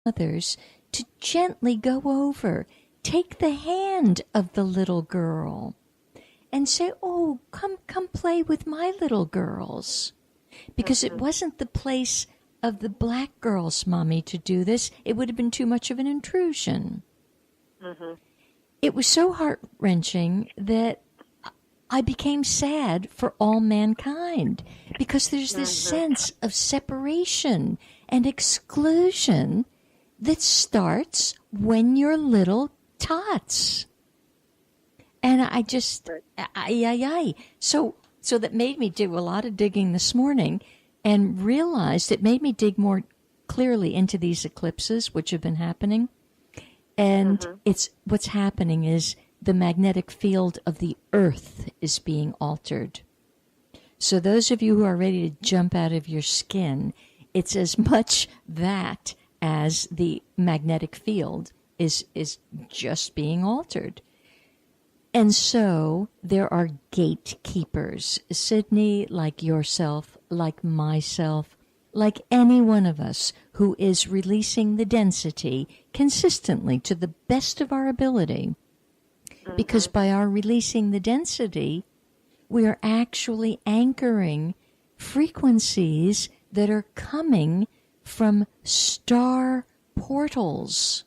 others to gently go over, take the hand of the little girl and say, oh, come play with my little girls. Because it wasn't the place of the black girl's mommy to do this. It would have been too much of an intrusion. It was so heart-wrenching that I became sad for all mankind, because there's this sense of separation and exclusion that starts when you're little tots. And I just, So that made me do a lot of digging this morning, and realized it made me dig more clearly into these eclipses, which have been happening. And it's what's happening is the magnetic field of the earth is being altered. So those of you who are ready to jump out of your skin, it's as much that as the magnetic field is just being altered. And so there are gatekeepers, Sydney, like yourself, like myself, like any one of us who is releasing the density consistently to the best of our ability. Because by our releasing the density, we are actually anchoring frequencies that are coming from star portals.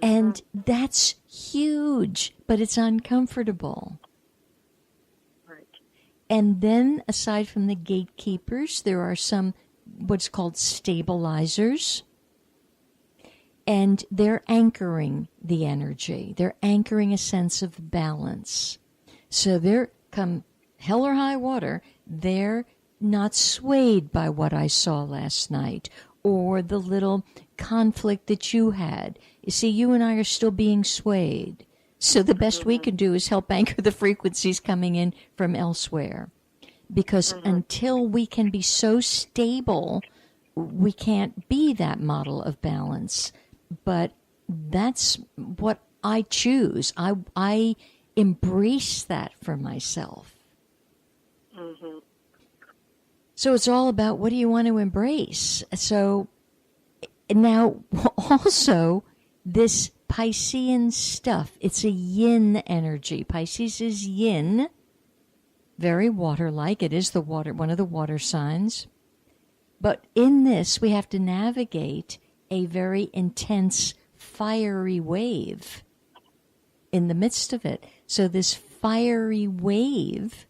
And that's huge, but it's uncomfortable. Right. And then, aside from the gatekeepers, there are some what's called stabilizers. And they're anchoring the energy. They're anchoring a sense of balance. So they're, come hell or high water, they're not swayed by what I saw last night or the little conflict that you had. You see, you and I are still being swayed. So the best we can do is help anchor the frequencies coming in from elsewhere. Because until we can be so stable, we can't be that model of balance. But that's what I choose. I embrace that for myself. So it's all about, what do you want to embrace? So now also this Piscean stuff, it's a yin energy. Pisces is yin, very water-like. It is the water, one of the water signs. But in this, we have to navigate a very intense, fiery wave in the midst of it. So this fiery wave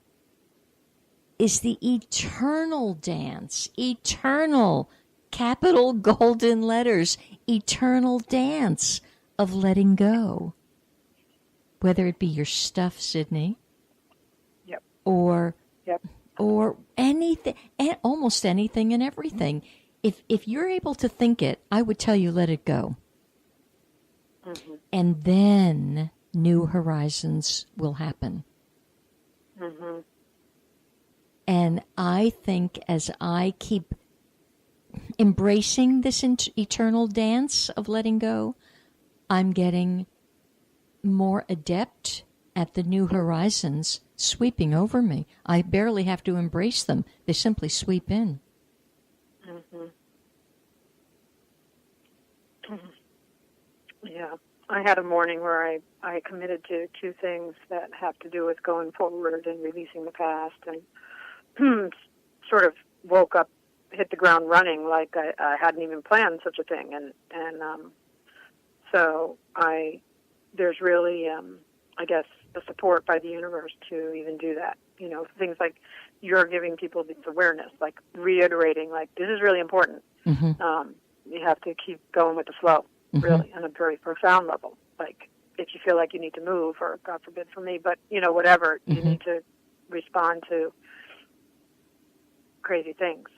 is the eternal dance, eternal, capital golden letters, eternal dance of letting go. Whether it be your stuff, Sydney, or anything, almost anything and everything. If you're able to think it, I would tell you, let it go. And then new horizons will happen. And I think as I keep embracing this eternal dance of letting go, I'm getting more adept at the new horizons sweeping over me. I barely have to embrace them. They simply sweep in. Yeah. I had a morning where I committed to two things that have to do with going forward and releasing the past, and sort of woke up, hit the ground running like I hadn't even planned such a thing. And so there's really, I guess, the support by the universe to even do that. You know, things like you're giving people this awareness, like reiterating, like, this is really important. You have to keep going with the flow, really, on a very profound level. Like, if you feel like you need to move, or God forbid for me, but, you know, whatever, you need to respond to crazy things.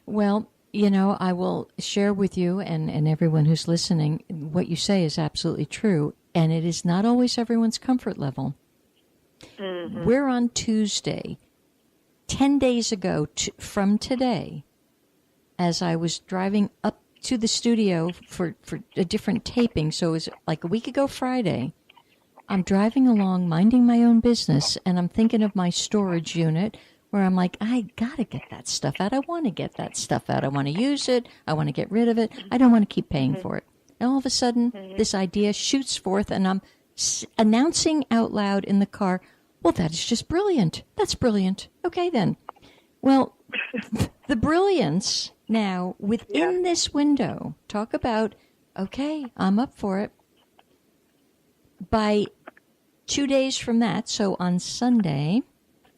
Well, you know, I will share with you and everyone who's listening, what you say is absolutely true, and it is not always everyone's comfort level. We're on Tuesday, 10 days ago from today, as I was driving up to the studio for a different taping, so it was like a week ago Friday. I'm driving along, minding my own business, and I'm thinking of my storage unit, where I'm like, I got to get that stuff out. I want to get that stuff out. I want to use it. I want to get rid of it. I don't want to keep paying for it. And all of a sudden, this idea shoots forth, and I'm announcing out loud in the car, well, that is just brilliant. That's brilliant. Okay, then. Well, the brilliance now within this window, talk about, okay, I'm up for it. By 2 days from that, so on Sunday,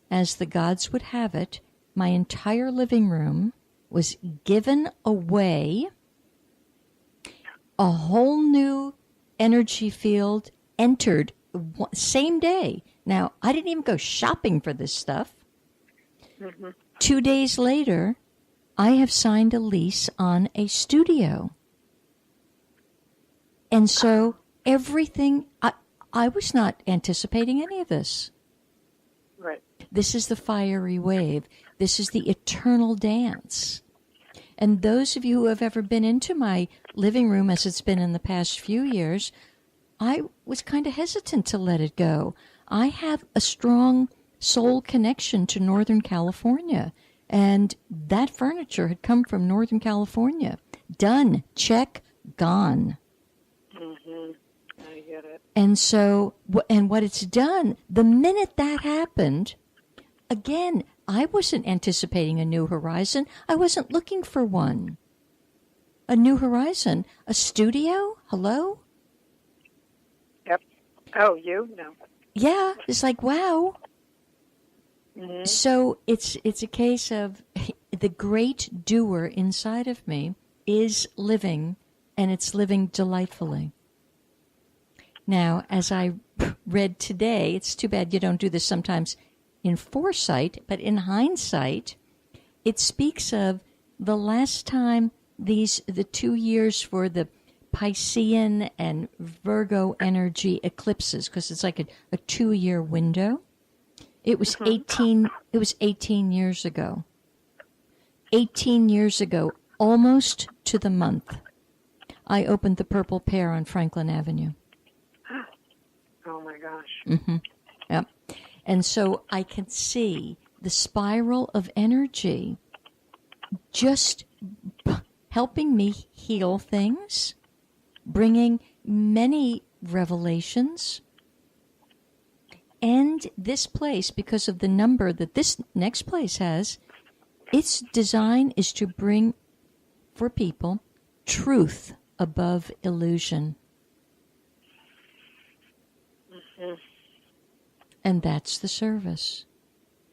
as the gods would have it, my entire living room was given away. A whole new energy field entered same day. Now, I didn't even go shopping for this stuff. 2 days later, I have signed a lease on a studio. And so everything, I was not anticipating any of this. Right. This is the fiery wave. This is the eternal dance. And those of you who have ever been into my living room, as it's been in the past few years, I was kind of hesitant to let it go. I have a strong soul connection to Northern California, and that furniture had come from Northern California. Done. Check. Gone. I get it. And so, and what it's done, the minute that happened, again, I wasn't anticipating a new horizon. I wasn't looking for one. A new horizon. A studio? Hello? Yep. Oh, you? No. Yeah. It's like, wow. So it's a case of the great doer inside of me is living, and it's living delightfully. Now, as I read today, it's too bad you don't do this sometimes in foresight, but in hindsight, it speaks of the last time the 2 years for the Piscean and Virgo energy eclipses, because it's like a 2-year window. It was 18 years ago. 18 years ago, almost to the month, I opened the Purple Pear on Franklin Avenue. Oh, my gosh. Yep. And so I can see the spiral of energy just helping me heal things, bringing many revelations. And this place, because of the number that this next place has, its design is to bring for people truth above illusion. And that's the service,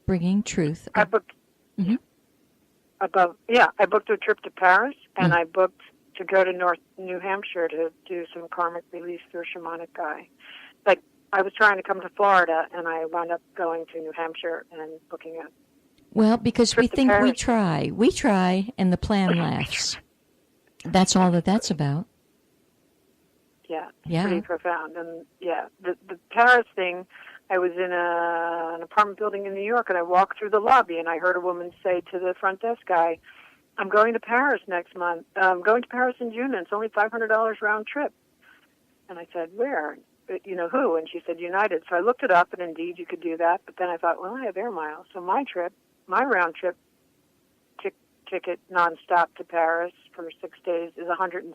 bringing truth. I booked I booked a trip to Paris, and I booked to go to North New Hampshire to do some karmic release through a shamanic guy. Like, I was trying to come to Florida, and I wound up going to New Hampshire and booking a Well, because we to think Paris. we try, and the plan laughs. That's all that's about. Yeah, Yeah. pretty profound. And yeah, the Paris thing, I was in an apartment building in New York, and I walked through the lobby, and I heard a woman say to the front desk guy, I'm going to Paris next month. I'm going to Paris in June, and it's only $500 round trip. And I said, where? You know, who? And she said, United. So I looked it up, and indeed you could do that. But then I thought, well, I have air miles. So my round trip ticket nonstop to Paris for 6 days is $106.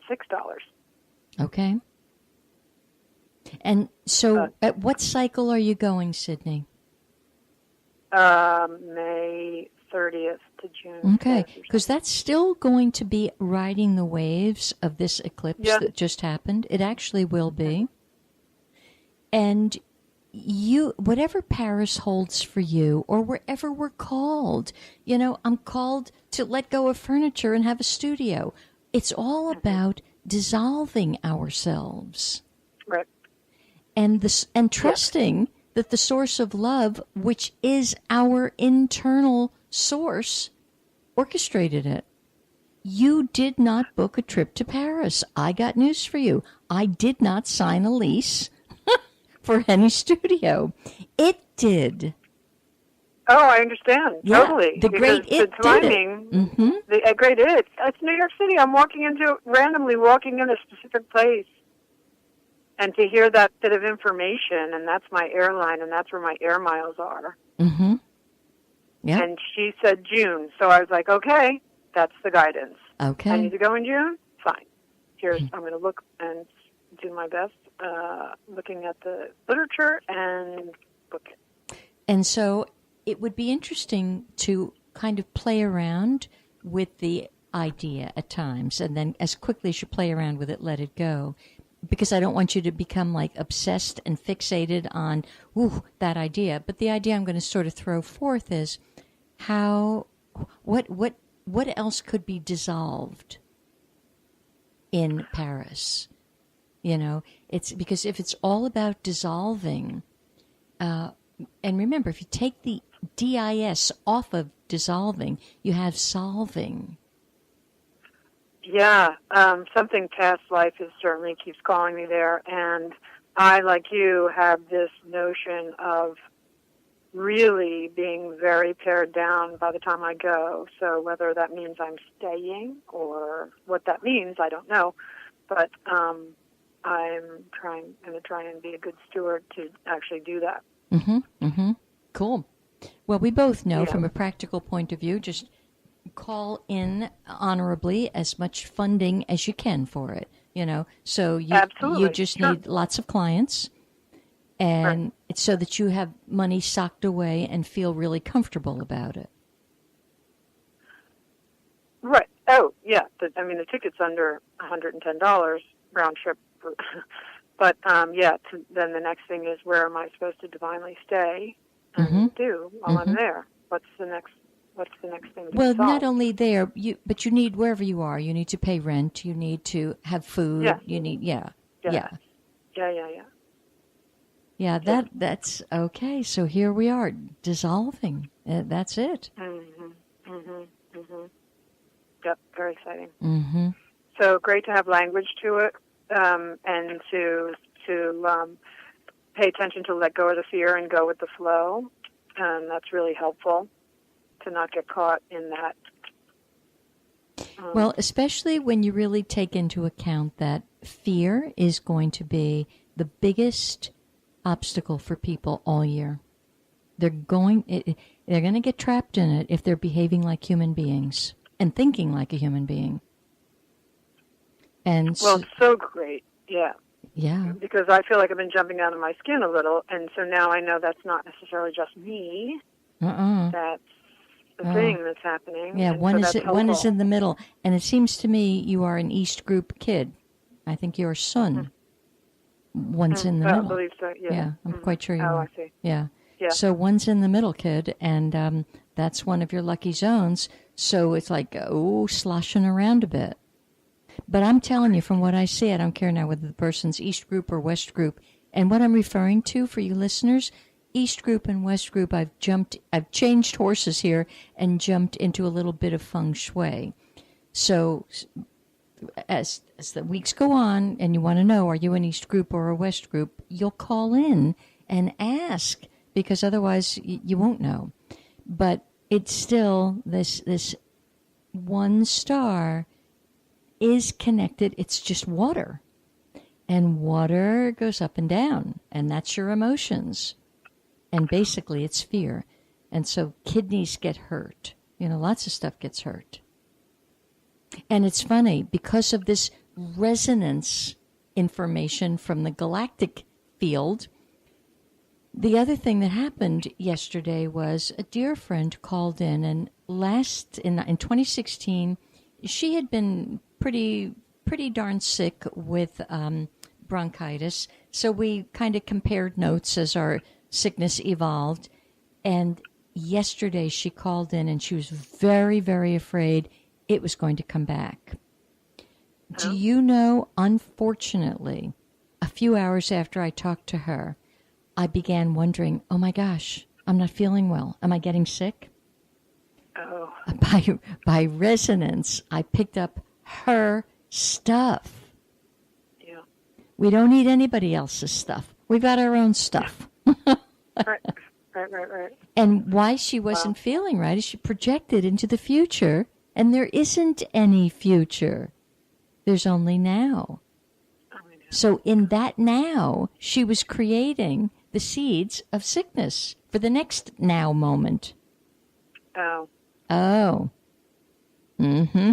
Okay. And so at what cycle are you going, Sydney? May 30th to June. Okay, because that's still going to be riding the waves of this eclipse that just happened. It actually will be. And you, whatever Paris holds for you, or wherever we're called, you know, I'm called to let go of furniture and have a studio. It's all about dissolving ourselves. Right. And trusting that the source of love, which is our internal source, orchestrated it. You did not book a trip to Paris. I got news for you. I did not sign a lease for any studio. It did. Oh, I understand. Yeah, Totally. the great Because it the timing, did it. the great it. It's New York City. I'm randomly walking in a specific place. And to hear that bit of information, and that's my airline, and that's where my air miles are. Yeah. And she said June. So I was like, okay, that's the guidance. Okay. I need to go in June? Fine. I'm going to look and do my best looking at the literature and book it. And so it would be interesting to kind of play around with the idea at times, and then as quickly as you play around with it, let it go. Because I don't want you to become like obsessed and fixated on, that idea. But the idea I'm going to sort of throw forth is what else could be dissolved in Paris? You know, it's because if it's all about dissolving, and remember, if you take the DIS off of dissolving, you have solving. Yeah, something past life certainly keeps calling me there, and I, like you, have this notion of really being very pared down by the time I go. So whether that means I'm staying or what that means, I don't know. But I'm going to try and be a good steward to actually do that. Cool. Well, we both know from a practical point of view, just call in honorably as much funding as you can for it, you know. So you just need lots of clients, and it's so that you have money socked away and feel really comfortable about it. Right. Oh, yeah. The ticket's under $110 round trip. But, then the next thing is, where am I supposed to divinely stay and do while I'm there? What's the next thing to Well, solve? not only there, but you need, wherever you are, you need to pay rent, you need to have food, you need, Yeah, that's okay. So here we are, dissolving. That's it. Yep, very exciting. So great to have language to it, and to pay attention to let go of the fear and go with the flow. That's really helpful to not get caught in that. Well, especially when you really take into account that fear is going to be the biggest obstacle for people all year. They're going to get trapped in it if they're behaving like human beings and thinking like a human being. And it's so great, yeah. Yeah. Because I feel like I've been jumping out of my skin a little, and so now I know that's not necessarily just me. That's the thing that's happening. Yeah, and one so is in the middle, and it seems to me you are an East Group kid. I think your son. One's in the middle. I believe so. Yeah, I'm quite sure you are. I see. Yeah. So one's in the middle, kid, and that's one of your lucky zones. So it's like sloshing around a bit. But I'm telling you, from what I see, I don't care now whether the person's East Group or West Group. And what I'm referring to for you listeners, East Group and West Group, I've changed horses here and jumped into a little bit of feng shui. So as the weeks go on and you want to know, are you an East Group or a West Group, you'll call in and ask, because otherwise you won't know. But it's still this one star is connected. It's just water. And water goes up and down, and that's your emotions. And basically it's fear. And so kidneys get hurt. Lots of stuff gets hurt. And it's funny, because of this resonance information from the galactic field, the other thing that happened yesterday was a dear friend called in, and in 2016, she had been pretty darn sick with bronchitis. So we kind of compared notes as our sickness evolved. And yesterday she called in and she was very, very afraid it was going to come back. Do you know, unfortunately, a few hours after I talked to her, I began wondering, oh my gosh, I'm not feeling well. Am I getting sick? Oh. By resonance, I picked up her stuff. Yeah. We don't need anybody else's stuff. We've got our own stuff. Right. And why she wasn't feeling right is she projected into the future, and there isn't any future. There's only now. So in that now, she was creating the seeds of sickness for the next now moment. Oh. Oh. Mm-hmm.